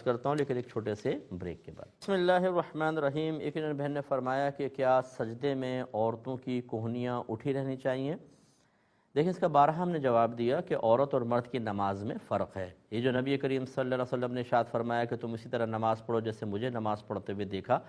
کرتا ہوں لیکن ایک چھوٹے سے بریک کے بعد۔ بسم اللہ الرحمن الرحیم۔ ایک بہن نے فرمایا کہ کیا سجدے میں عورتوں کی کوہنیاں اٹھی رہنی چاہیے؟ دیکھیں اس کا بارہا ہم نے جواب دیا کہ عورت اور مرد کی نماز میں فرق ہے۔ یہ جو نبی کریم صلی اللہ علیہ وسلم نے ارشاد فرمایا کہ تم اسی طرح نماز پڑھو جیسے مجھے نماز پڑھتے ہوئے دیکھا،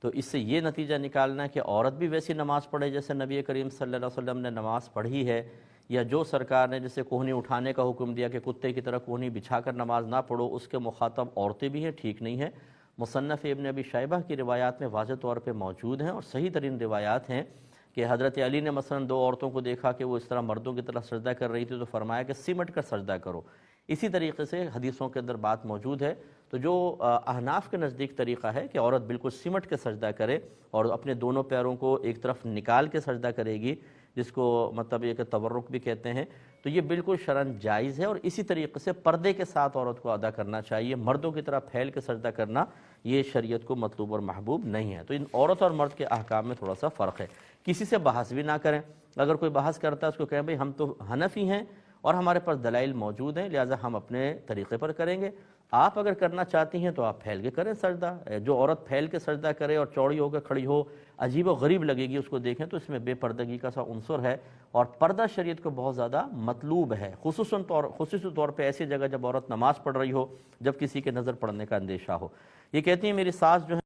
تو اس سے یہ نتیجہ نکالنا ہے کہ عورت بھی ویسی نماز پڑھے جیسے نبی کریم صلی اللہ علیہ وسلم نے نماز پڑھی ہے، یا جو سرکار نے جسے کوہنی اٹھانے کا حکم دیا کہ کتے کی طرح کوہنی بچھا کر نماز نہ پڑھو، اس کے مخاطب عورتیں بھی ہیں، ٹھیک نہیں ہے۔ مصنف ابن ابی شیبہ کی روایات میں واضح طور پہ موجود ہیں اور صحیح ترین روایات ہیں کہ حضرت علی نے مثلا دو عورتوں کو دیکھا کہ وہ اس طرح مردوں کی طرح سجدہ کر رہی تھی تو فرمایا کہ سمٹ کر سجدہ کرو۔ اسی طریقے سے حدیثوں کے اندر بات موجود ہے، تو جو احناف کے نزدیک طریقہ ہے کہ عورت بالکل سمٹ کے سجدہ کرے اور اپنے دونوں پیروں کو ایک طرف نکال کے سجدہ کرے گی، جس کو مطلب یہ کہ تورک بھی کہتے ہیں، تو یہ بالکل شرعاً جائز ہے، اور اسی طریقے سے پردے کے ساتھ عورت کو ادا کرنا چاہیے۔ مردوں کی طرح پھیل کے سجدہ کرنا یہ شریعت کو مطلوب اور محبوب نہیں ہے۔ تو ان عورت اور مرد کے احکام میں تھوڑا سا فرق ہے۔ کسی سے بحث بھی نہ کریں، اگر کوئی بحث کرتا ہے اس کو کہیں بھئی ہم تو حنفی ہیں اور ہمارے پاس دلائل موجود ہیں، لہٰذا ہم اپنے طریقے پر کریں گے، آپ اگر کرنا چاہتی ہیں تو آپ پھیل کے کریں سجدہ۔ جو عورت پھیل کے سجدہ کرے اور چوڑی ہو کے کھڑی ہو، عجیب و غریب لگے گی اس کو دیکھیں، تو اس میں بے پردگی کا سا عنصر ہے، اور پردہ شریعت کو بہت زیادہ مطلوب ہے، خصوصی طور پہ ایسی جگہ جب عورت نماز پڑھ رہی ہو، جب کسی کے نظر پڑنے کا اندیشہ ہو۔ یہ کہتی ہیں میری ساس جو ہے